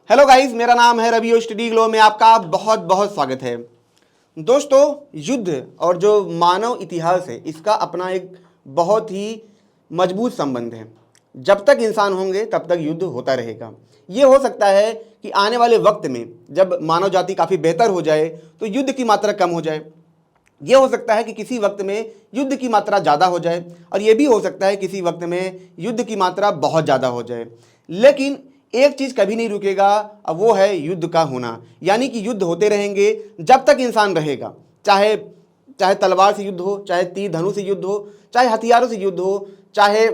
Hello guys, मेरा नाम है रवि और स्टडी ग्लो में आपका बहुत बहुत स्वागत है। दोस्तों, युद्ध और जो मानव इतिहास है इसका अपना एक बहुत ही मजबूत संबंध है। जब तक इंसान होंगे तब तक युद्ध होता रहेगा। ये हो सकता है कि आने वाले वक्त में जब मानव जाति काफ़ी बेहतर हो जाए तो युद्ध की मात्रा कम हो जाए। ये हो सकता है कि किसी वक्त में युद्ध की मात्रा ज़्यादा हो जाए और ये भी हो सकता है किसी वक्त में युद्ध की मात्रा बहुत ज़्यादा हो जाए। लेकिन एक चीज़ कभी नहीं रुकेगा, अब वो है युद्ध का होना। यानी कि युद्ध होते रहेंगे जब तक इंसान रहेगा। चाहे चाहे तलवार से युद्ध हो, चाहे तीर धनुष से युद्ध हो, चाहे हथियारों से युद्ध हो, चाहे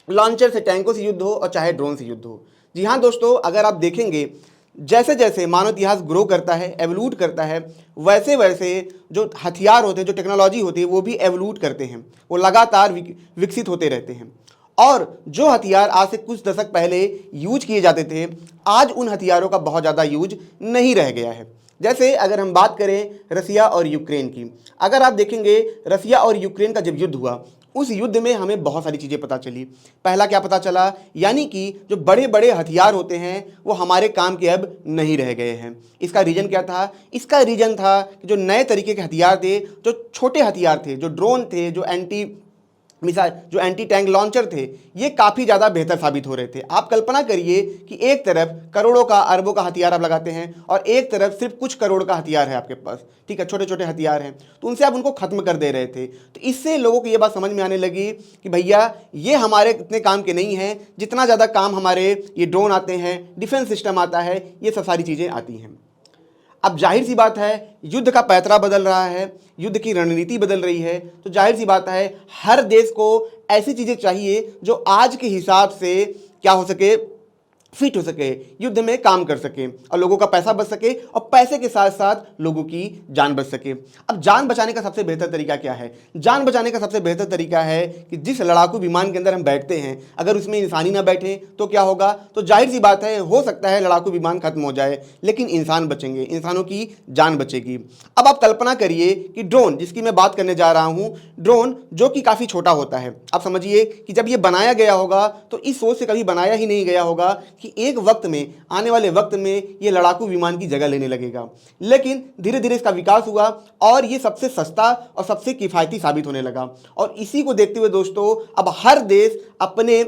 लॉन्चर से, टैंकों से युद्ध हो और चाहे ड्रोन से युद्ध हो। जी हाँ दोस्तों, अगर आप देखेंगे जैसे जैसे मानव इतिहास ग्रो करता है, एवोल्यूट करता है, वैसे वैसे जो हथियार होते हैं, जो टेक्नोलॉजी होती है वो भी एवोल्यूट करते हैं, वो लगातार विकसित होते रहते हैं। और जो हथियार आज से कुछ दशक पहले यूज किए जाते थे, आज उन हथियारों का बहुत ज़्यादा यूज नहीं रह गया है। जैसे अगर हम बात करें रसिया और यूक्रेन की, अगर आप देखेंगे रसिया और यूक्रेन का जब युद्ध हुआ, उस युद्ध में हमें बहुत सारी चीज़ें पता चली। पहला क्या पता चला, यानी कि जो बड़े बड़े हथियार होते हैं वो हमारे काम के अब नहीं रह गए हैं। इसका रीज़न क्या था? इसका रीज़न था कि जो नए तरीके के हथियार थे, जो छोटे हथियार थे, जो ड्रोन थे, जो एंटी टैंक लॉन्चर थे, ये काफ़ी ज़्यादा बेहतर साबित हो रहे थे। आप कल्पना करिए कि एक तरफ करोड़ों का, अरबों का हथियार आप लगाते हैं और एक तरफ सिर्फ कुछ करोड़ का हथियार है आपके पास, ठीक है, छोटे छोटे हथियार हैं, तो उनसे आप उनको खत्म कर दे रहे थे। तो इससे लोगों को ये बात समझ में आने लगी कि भैया ये हमारे इतने काम के नहीं हैं जितना ज़्यादा काम हमारे ये ड्रोन आते हैं, डिफेंस सिस्टम आता है, ये सब सारी चीज़ें आती हैं। अब जाहिर सी बात है, युद्ध का पैतरा बदल रहा है, युद्ध की रणनीति बदल रही है, तो जाहिर सी बात है हर देश को ऐसी चीज़ें चाहिए जो आज के हिसाब से क्या हो सके, फिट हो सके, युद्ध में काम कर सके और लोगों का पैसा बच सके और पैसे के साथ साथ लोगों की जान बच सके। अब जान बचाने का सबसे बेहतर तरीका क्या है? जान बचाने का सबसे बेहतर तरीका है कि जिस लड़ाकू विमान के अंदर हम बैठते हैं, अगर उसमें इंसानी ना बैठे तो क्या होगा? तो जाहिर सी बात है, हो सकता है लड़ाकू विमान खत्म हो जाए लेकिन इंसान बचेंगे, इंसानों की जान बचेगी। अब आप कल्पना करिए कि ड्रोन, जिसकी मैं बात करने जा रहा हूँ, ड्रोन जो कि काफ़ी छोटा होता है, आप समझिए कि जब ये बनाया गया होगा तो इस सोच से कभी बनाया ही नहीं गया होगा कि एक वक्त में, आने वाले वक्त में ये लड़ाकू विमान की जगह लेने लगेगा। लेकिन धीरे धीरे इसका विकास हुआ और ये सबसे सस्ता और सबसे किफ़ायती साबित होने लगा। और इसी को देखते हुए दोस्तों, अब हर देश अपने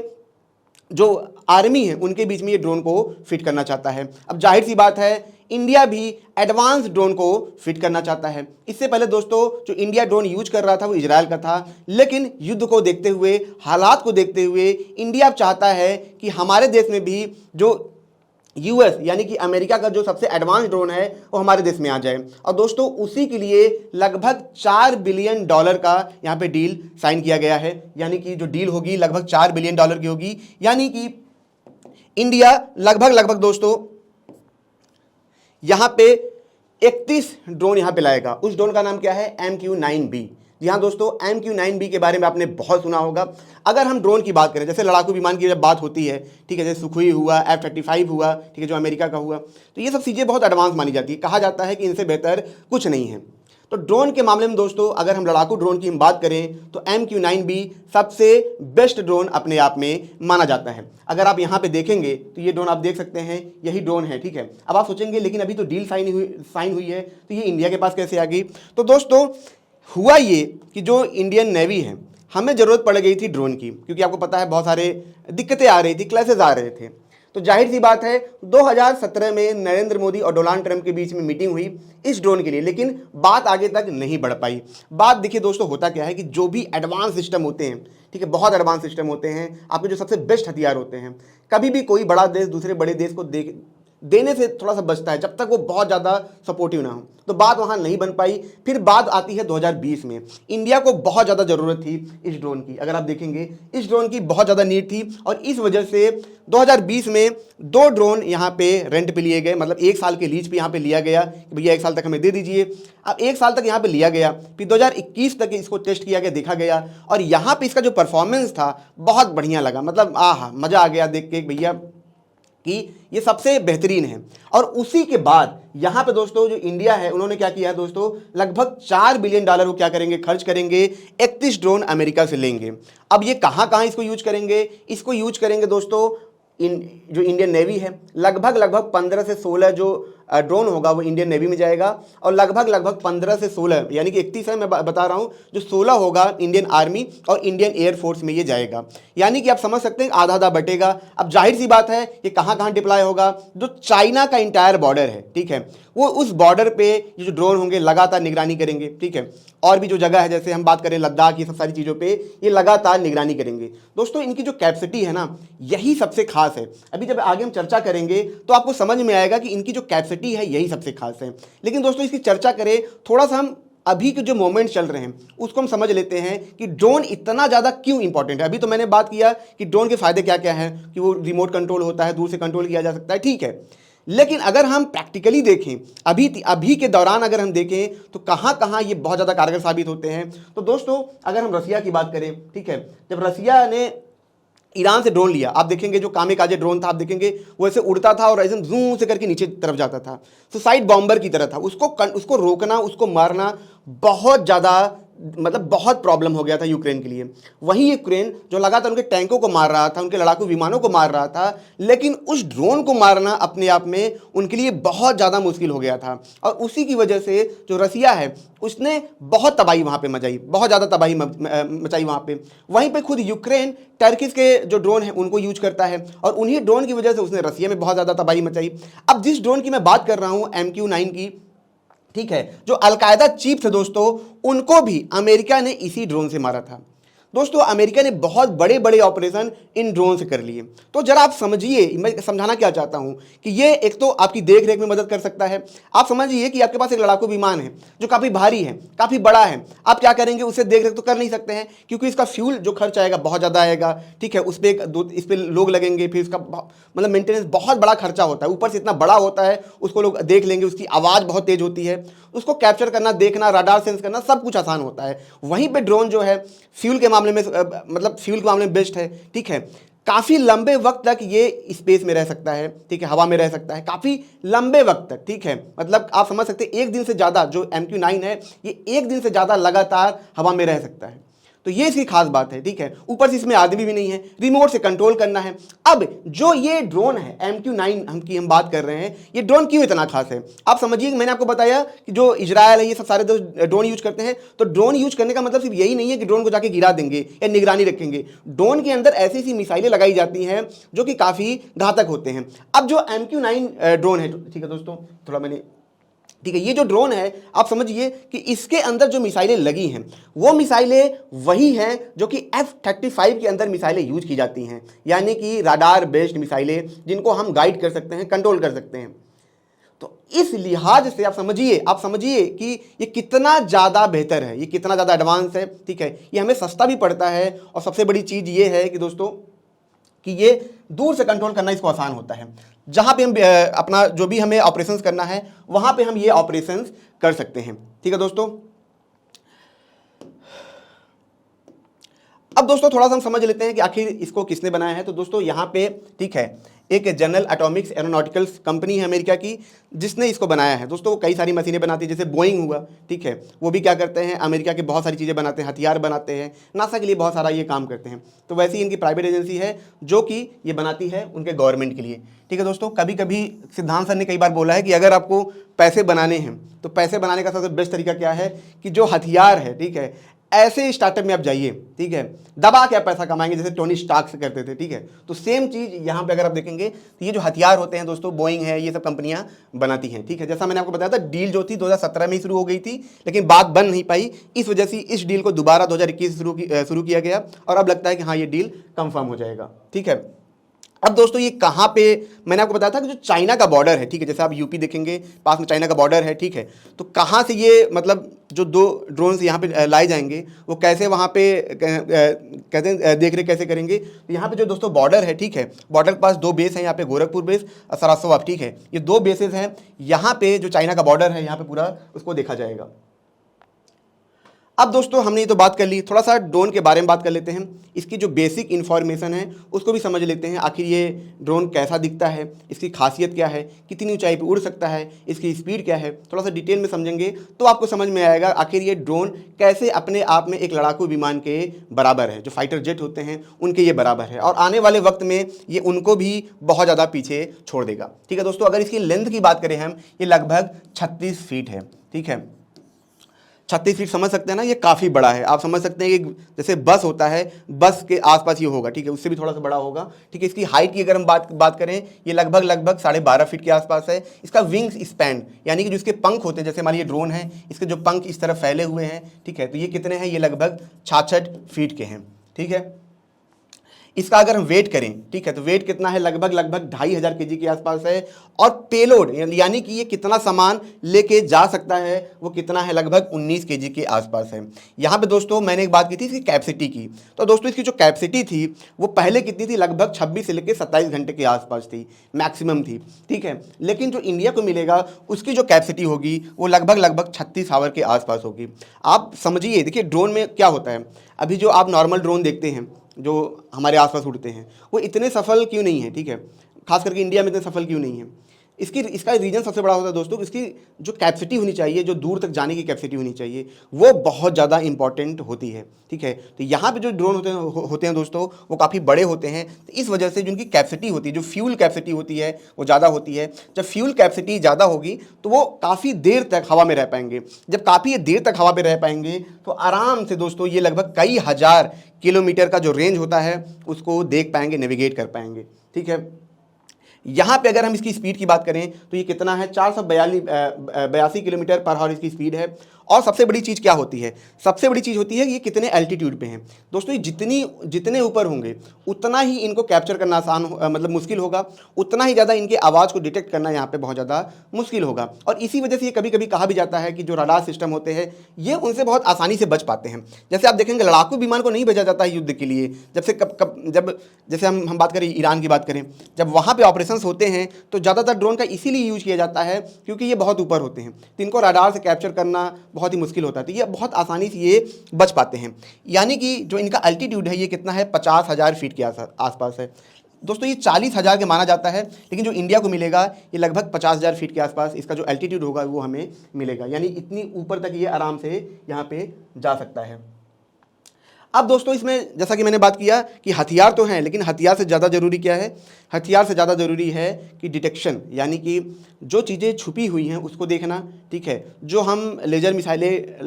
जो आर्मी है उनके बीच में ये ड्रोन को फिट करना चाहता है। अब जाहिर सी बात है, इंडिया भी एडवांस ड्रोन को फिट करना चाहता है। इससे पहले दोस्तों जो इंडिया ड्रोन यूज कर रहा था वो इजराइल का था, लेकिन युद्ध को देखते हुए, हालात को देखते हुए इंडिया अब चाहता है कि हमारे देश में भी जो यूएस यानी कि अमेरिका का जो सबसे एडवांस ड्रोन है वो हमारे देश में आ जाए। और दोस्तों उसी के लिए लगभग $4 बिलियन का यहाँ पे डील साइन किया गया है। यानी कि जो डील होगी लगभग $4 बिलियन की होगी। यानी कि इंडिया लगभग दोस्तों यहाँ पे 31 ड्रोन यहाँ पे लाएगा। उस ड्रोन का नाम क्या है? MQ-9B। जी हाँ दोस्तों, MQ-9B के बारे में आपने बहुत सुना होगा। अगर हम ड्रोन की बात करें, जैसे लड़ाकू विमान की जब बात होती है, ठीक है, जैसे सुखोई हुआ, F-35 हुआ, ठीक है, जो अमेरिका का हुआ, तो ये सब चीज़ें बहुत एडवांस मानी जाती है। कहा जाता है कि इनसे बेहतर कुछ नहीं है। तो ड्रोन के मामले में दोस्तों, अगर हम लड़ाकू ड्रोन की हम बात करें तो MQ-9B सबसे बेस्ट ड्रोन अपने आप में माना जाता है। अगर आप यहाँ पे देखेंगे तो ये ड्रोन आप देख सकते हैं, यही ड्रोन है, ठीक है। अब आप सोचेंगे लेकिन अभी तो डील साइन हुई है तो ये इंडिया के पास कैसे आ गई? तो दोस्तों हुआ ये कि जो इंडियन नेवी है, हमें ज़रूरत पड़ गई थी ड्रोन की, क्योंकि आपको पता है बहुत सारे दिक्कतें आ रही थी, क्लैशेज आ रहे थे। तो जाहिर सी बात है 2017 में नरेंद्र मोदी और डोनाल्ड ट्रंप के बीच में मीटिंग हुई इस ड्रोन के लिए, लेकिन बात आगे तक नहीं बढ़ पाई। बात देखिए दोस्तों, होता क्या है कि जो भी एडवांस सिस्टम होते हैं, ठीक है, बहुत एडवांस सिस्टम होते हैं, आपके जो सबसे बेस्ट हथियार होते हैं, कभी भी कोई बड़ा देश दूसरे बड़े देश को देने से थोड़ा सा बचता है जब तक वो बहुत ज़्यादा सपोर्टिव ना हो। तो बात वहाँ नहीं बन पाई। फिर बात आती है 2020 में। इंडिया को बहुत ज़्यादा ज़रूरत थी इस ड्रोन की। अगर आप देखेंगे इस ड्रोन की बहुत ज़्यादा नीड थी और इस वजह से 2020 में 2 ड्रोन यहाँ पे रेंट पे लिए गए, मतलब 1 साल के लीज पे यहाँ पे लिया गया कि भैया 1 साल तक हमें दे दीजिए। अब 1 साल तक यहाँ पे लिया गया, फिर 2021 तक इसको टेस्ट किया गया, देखा गया, और यहाँ पे इसका जो परफॉर्मेंस था बहुत बढ़िया लगा। मतलब मज़ा आ गया देख के भैया कि ये सबसे बेहतरीन है। और उसी के बाद यहाँ पे दोस्तों जो इंडिया है उन्होंने क्या किया है दोस्तों, लगभग $4 बिलियन वो क्या करेंगे, खर्च करेंगे, 31 ड्रोन अमेरिका से लेंगे। अब ये कहाँ कहाँ इसको यूज करेंगे? इसको यूज करेंगे दोस्तों जो इंडियन नेवी है, लगभग 15 से 16 जो ड्रोन होगा वो इंडियन नेवी में जाएगा, और लगभग 15 से 16 यानी कि 31 है मैं बता रहा हूँ, जो 16 होगा इंडियन आर्मी और इंडियन एयरफोर्स में ये जाएगा। यानी कि आप समझ सकते हैं आधा आधा बटेगा। अब जाहिर सी बात है ये कहाँ कहाँ डिप्लॉय होगा, जो चाइना का इंटायर बॉर्डर है, ठीक है, वो उस बॉर्डर पे ये जो ड्रोन होंगे लगातार निगरानी करेंगे, ठीक है। और भी जो जगह है, जैसे हम बात करें लद्दाख, ये सब सारी चीज़ों पे ये लगातार निगरानी करेंगे। दोस्तों इनकी जो कैपेसिटी है ना, यही सबसे खास है। अभी जब आगे हम चर्चा करेंगे तो आपको समझ में आएगा कि इनकी जो कैपेसिटी है यही सबसे खास है। लेकिन दोस्तों इसकी चर्चा करें थोड़ा सा, हम अभी के जो मोमेंट चल रहे हैं उसको हम समझ लेते हैं कि ड्रोन इतना ज़्यादा क्यों इंपॉर्टेंट है। अभी तो मैंने बात किया कि ड्रोन के फायदे क्या क्या हैं, कि वो रिमोट कंट्रोल होता है, दूर से कंट्रोल किया जा सकता है, ठीक है। लेकिन अगर हम प्रैक्टिकली देखें, अभी के दौरान अगर हम देखें तो कहाँ कहाँ ये बहुत ज़्यादा कारगर साबित होते हैं। तो दोस्तों अगर हम रसिया की बात करें, ठीक है, जब रसिया ने ईरान से ड्रोन लिया, आप देखेंगे जो कामिकाजे ड्रोन था, आप देखेंगे वो ऐसे उड़ता था और ऐसे जूम से करके नीचे तरफ जाता था, सुसाइड बॉम्बर की तरह था। उसको रोकना, उसको मारना बहुत ज़्यादा, मतलब बहुत प्रॉब्लम हो गया था यूक्रेन के लिए। वहीं यूक्रेन जो लगातार उनके टैंकों को मार रहा था, उनके लड़ाकू विमानों को मार रहा था, लेकिन उस ड्रोन को मारना अपने आप में उनके लिए बहुत ज़्यादा मुश्किल हो गया था। और उसी की वजह से जो रसिया है उसने बहुत तबाही वहाँ पे मचाई, बहुत ज़्यादा तबाही मचाई वहाँ पे। वहीं पे खुद यूक्रेन टर्किश के जो ड्रोन है उनको यूज करता है, और उन्हीं ड्रोन की वजह से उसने रसिया में बहुत ज़्यादा तबाही मचाई। अब जिस ड्रोन की मैं बात कर रहा हूँ, MQ-9 की, ठीक है, जो अलकायदा चीफ थे दोस्तों, उनको भी अमेरिका ने इसी ड्रोन से मारा था। दोस्तों अमेरिका ने बहुत बड़े बड़े ऑपरेशन इन ड्रोन से कर लिए। तो जरा आप समझिए, मैं समझाना क्या चाहता हूं कि ये एक तो आपकी देख रेख में मदद कर सकता है। आप समझिए कि आपके पास एक लड़ाकू विमान है जो काफ़ी भारी है, काफ़ी बड़ा है, आप क्या करेंगे, उससे देख रेख तो कर नहीं सकते हैं, क्योंकि इसका फ्यूल जो खर्च आएगा बहुत ज़्यादा आएगा, ठीक है, उस पर लोग लगेंगे, फिर इसका मतलब मेंटेनेंस बहुत बड़ा खर्चा होता है, ऊपर से इतना बड़ा होता है, उसको लोग देख लेंगे, उसकी आवाज़ बहुत तेज़ होती है, उसको कैप्चर करना, देखना, रडार सेंस करना, सब कुछ आसान होता है। वहीं पे ड्रोन जो है फ्यूल के मामले में, मतलब फ्यूल के मामले में बेस्ट है, ठीक है, काफ़ी लंबे वक्त तक ये स्पेस में रह सकता है, ठीक है, हवा में रह सकता है काफ़ी लंबे वक्त तक, ठीक है, मतलब आप समझ सकते हैं एक दिन से ज़्यादा जो MQ-9 है ये एक दिन से ज़्यादा लगातार हवा में रह सकता है। तो ये इसकी खास बात है, ठीक है। ऊपर से इसमें आदमी भी नहीं है, रिमोट से कंट्रोल करना है। अब जो ये ड्रोन है MQ-9 हम बात कर रहे हैं, ये ड्रोन क्यों इतना खास है, आप समझिए। मैंने आपको बताया कि जो इजरायल है ये सब सारे ड्रोन यूज करते हैं, तो ड्रोन यूज करने का मतलब सिर्फ यही नहीं है कि ड्रोन को जाके गिरा देंगे या निगरानी रखेंगे। ड्रोन के अंदर ऐसी ऐसी मिसाइलें लगाई जाती हैं जो कि काफ़ी घातक होते हैं। अब जो MQ-9 ड्रोन है, ठीक है दोस्तों, थोड़ा मैंने, ठीक है, ये जो ड्रोन है आप समझिए कि इसके अंदर जो मिसाइलें लगी हैं वो मिसाइलें वही हैं जो कि F-35 के अंदर मिसाइलें यूज की जाती हैं, यानी कि राडार बेस्ड मिसाइलें जिनको हम गाइड कर सकते हैं, कंट्रोल कर सकते हैं। तो इस लिहाज से आप समझिए कि ये कितना ज़्यादा बेहतर है, ये कितना ज़्यादा एडवांस है, ठीक है, ये हमें सस्ता भी पड़ता है, और सबसे बड़ी चीज़ ये है कि दोस्तों कि ये दूर से कंट्रोल करना इसको आसान होता है। जहाँ पे हम अपना जो भी हमें ऑपरेशंस करना है वहाँ पे हम ये ऑपरेशंस कर सकते हैं, ठीक है दोस्तों। अब दोस्तों थोड़ा सा हम समझ लेते हैं कि आखिर इसको किसने बनाया है। तो दोस्तों यहाँ पे, ठीक है, एक जनरल एटॉमिक्स एरोनॉटिकल्स कंपनी है अमेरिका की जिसने इसको बनाया है। दोस्तों वो कई सारी मशीनें बनाती है, जैसे बोइंग हुआ, ठीक है, वो भी क्या करते हैं, अमेरिका के बहुत सारी चीज़ें बनाते हैं, हथियार बनाते हैं, नासा के लिए बहुत सारा ये काम करते हैं। तो वैसे ही इनकी प्राइवेट एजेंसी है जो कि ये बनाती है उनके गवर्नमेंट के लिए, ठीक है दोस्तों। कभी कभी सिद्धांत सर ने कई बार बोला है कि अगर आपको पैसे बनाने हैं तो पैसे बनाने का सबसे बेस्ट तरीका क्या है कि जो हथियार है, ठीक है, ऐसे स्टार्टअप में आप जाइए, ठीक है, दबा के आप पैसा कमाएंगे, जैसे टोनी स्टार्क से करते थे, ठीक है। तो सेम चीज़ यहाँ पे अगर आप देखेंगे तो ये जो हथियार होते हैं दोस्तों, बोइंग है, ये सब कंपनियां बनाती हैं, ठीक है। जैसा मैंने आपको बताया था डील जो थी 2017 में ही शुरू हो गई थी, लेकिन बात बन नहीं पाई, इस वजह से इस डील को दोबारा 2021 शुरू किया गया, और अब लगता है कि हाँ ये डील कंफर्म हो जाएगा, ठीक है। अब दोस्तों ये कहाँ पे, मैंने आपको बताया था कि जो चाइना का बॉर्डर है, ठीक है, जैसे आप यूपी देखेंगे पास में चाइना का बॉर्डर है, ठीक है, तो कहाँ से ये मतलब जो 2 ड्रोन्स यहाँ पे लाए जाएंगे वो कैसे वहाँ पे कहते हैं देख रेख कैसे करेंगे। तो यहाँ पे जो दोस्तों बॉर्डर है, ठीक है, बॉर्डर के पास 2 बेस हैं, यहाँ पे गोरखपुर बेस और सरासोवा, ठीक है, ये 2 बेसेस हैं। यहाँ पे जो चाइना का बॉर्डर है यहाँ पे पूरा उसको देखा जाएगा। अब दोस्तों हमने ये तो बात कर ली, थोड़ा सा ड्रोन के बारे में बात कर लेते हैं। इसकी जो बेसिक इन्फॉर्मेशन है उसको भी समझ लेते हैं। आखिर ये ड्रोन कैसा दिखता है, इसकी खासियत क्या है, कितनी ऊंचाई पे उड़ सकता है, इसकी स्पीड क्या है, थोड़ा सा डिटेल में समझेंगे तो आपको समझ में आएगा आखिर ये ड्रोन कैसे अपने आप में एक लड़ाकू विमान के बराबर है, जो फाइटर जेट होते हैं उनके ये बराबर है, और आने वाले वक्त में ये उनको भी बहुत ज़्यादा पीछे छोड़ देगा। ठीक है दोस्तों, अगर इसकी लेंथ की बात करें हम, ये लगभग 36 फीट है। ठीक है, 36 फीट समझ सकते हैं ना, ये काफ़ी बड़ा है। आप समझ सकते हैं कि जैसे बस होता है, बस के आसपास ये होगा। ठीक है, उससे भी थोड़ा सा बड़ा होगा। ठीक है, इसकी हाइट की अगर हम बात करें, ये लगभग 12.5 फीट के आसपास है। इसका विंग्स स्पैन यानी कि जो इसके पंख होते हैं, जैसे हमारे ये ड्रोन है, इसके जो पंख इस तरफ फैले हुए हैं, ठीक है, तो ये कितने हैं, ये लगभग 66 फीट के हैं। ठीक है, इसका अगर हम वेट करें, ठीक है, तो वेट कितना है, लगभग 2,500 kg के आसपास है। और पेलोड यानी कि ये कितना सामान लेके जा सकता है वो कितना है, लगभग 19 kg के आसपास है। यहाँ पे दोस्तों मैंने एक बात की थी इसकी कैपेसिटी की, तो दोस्तों इसकी जो कैपेसिटी थी वो पहले कितनी थी, लगभग 26 से लेकर 27 घंटे के आसपास थी, मैक्सिमम थी। ठीक है, लेकिन जो इंडिया को मिलेगा उसकी जो कैपेसिटी होगी वो लगभग 36 आवर के आसपास होगी। आप समझिए, देखिए ड्रोन में क्या होता है, अभी जो आप नॉर्मल ड्रोन देखते हैं जो हमारे आसपास उड़ते हैं वो इतने सफल क्यों नहीं है। ठीक है, खास करके इंडिया में इतने सफल क्यों नहीं है, इसका रीज़न सबसे बड़ा होता है दोस्तों, इसकी जो कैपेसिटी होनी चाहिए, जो दूर तक जाने की कैपेसिटी होनी चाहिए, वो बहुत ज़्यादा इंपॉर्टेंट होती है। ठीक है, तो यहाँ पे जो ड्रोन होते हैं दोस्तों वो काफ़ी बड़े होते हैं, तो इस वजह से जो उनकी कैपेसिटी होती है, जो फ्यूल कैपेसिटी होती है वो ज़्यादा होती है। जब फ्यूल कैपेसिटी ज़्यादा होगी तो वो काफ़ी देर तक हवा में रह पाएंगे। जब काफ़ी देर तक हवा में रह पाएंगे तो आराम से दोस्तों ये लगभग कई हज़ार किलोमीटर का जो रेंज होता है उसको देख पाएंगे, नेविगेट कर पाएंगे। ठीक है, यहाँ पे अगर हम इसकी स्पीड की बात करें तो ये कितना है, 482 किलोमीटर पर आवर इसकी स्पीड है। और सबसे बड़ी चीज़ क्या होती है, सबसे बड़ी चीज़ होती है कि ये कितने एल्टीट्यूड पे हैं। दोस्तों ये जितने ऊपर होंगे उतना ही इनको कैप्चर करना मतलब मुश्किल होगा, उतना ही ज़्यादा इनके आवाज़ को डिटेक्ट करना यहाँ पे बहुत ज़्यादा मुश्किल होगा। और इसी वजह से ये कभी कभी कहा भी जाता है कि जो रडार सिस्टम होते हैं ये उनसे बहुत आसानी से बच पाते हैं। जैसे आप देखेंगे लड़ाकू विमान को नहीं भेजा जाता है युद्ध के लिए, जब से जब जैसे हम बात करें ईरान की बात करें, जब वहाँ पर ऑपरेशन होते हैं तो ज़्यादातर ड्रोन का इसीलिए यूज किया जाता है क्योंकि ये बहुत ऊपर होते हैं, तो इनको रडार से कैप्चर करना बहुत ही मुश्किल होता है, तो ये बहुत आसानी से ये बच पाते हैं। यानी कि जो इनका अल्टीट्यूड है ये कितना है, 50,000 फीट के आसपास है। दोस्तों ये 40,000 के माना जाता है, लेकिन जो इंडिया को मिलेगा ये लगभग 50,000 फीट के आसपास इसका जो एल्टीट्यूड होगा वो हमें मिलेगा, यानी इतनी ऊपर तक ये आराम से यहाँ पे जा सकता है। अब दोस्तों इसमें जैसा कि मैंने बात किया कि हथियार तो हैं, लेकिन हथियार से ज़्यादा ज़रूरी क्या है, हथियार से ज़्यादा ज़रूरी है कि डिटेक्शन, यानी कि जो चीज़ें छुपी हुई हैं उसको देखना। ठीक है, जो हम मिसाइलें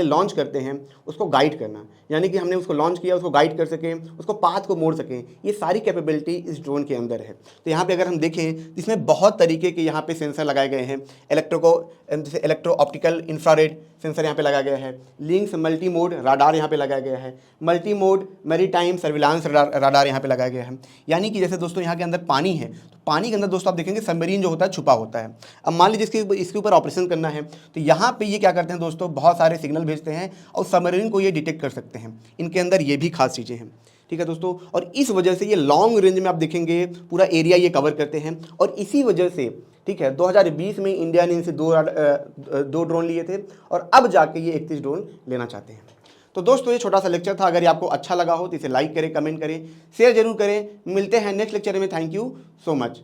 लॉन्च करते हैं उसको गाइड करना, यानी कि हमने उसको लॉन्च किया उसको गाइड कर सकें, उसको पाथ को मोड़ सकें, ये सारी कैपेबिलिटी इस ड्रोन के अंदर है। तो यहाँ पे अगर हम देखें तो इसमें बहुत तरीके के यहाँ पे सेंसर लगाए गए हैं, जैसे इलेक्ट्रो ऑप्टिकल इंफ्रारेड सेंसर यहाँ पे लगाया गया है, लिंक्स मल्टी मोड राडार यहाँ पे लगाया गया है, multi mode maritime surveillance radar यहाँ पे लगाया गया है। यानी कि जैसे दोस्तों यहाँ के अंदर पानी है तो पानी के अंदर दोस्तों आप देखेंगे सबमरीन जो होता है छुपा होता है। अब मान लीजिए इसके ऊपर ऑपरेशन करना है तो यहाँ पे ये क्या करते हैं दोस्तों, बहुत सारे सिग्नल भेजते हैं और सबमरीन को ये डिटेक्ट कर सकते हैं। इनके अंदर ये भी खास चीज़ें हैं। ठीक है दोस्तों, और इस वजह से ये लॉन्ग रेंज में आप देखेंगे पूरा एरिया ये कवर करते हैं, और इसी वजह से ठीक है 2020 में इंडिया ने इनसे दो ड्रोन लिए थे और अब जाके ये 31 ड्रोन लेना चाहते हैं। तो दोस्तों ये छोटा सा लेक्चर था, अगर ये आपको अच्छा लगा हो तो इसे लाइक करें, कमेंट करें, शेयर जरूर करें। मिलते हैं नेक्स्ट लेक्चर में। Thank you so much.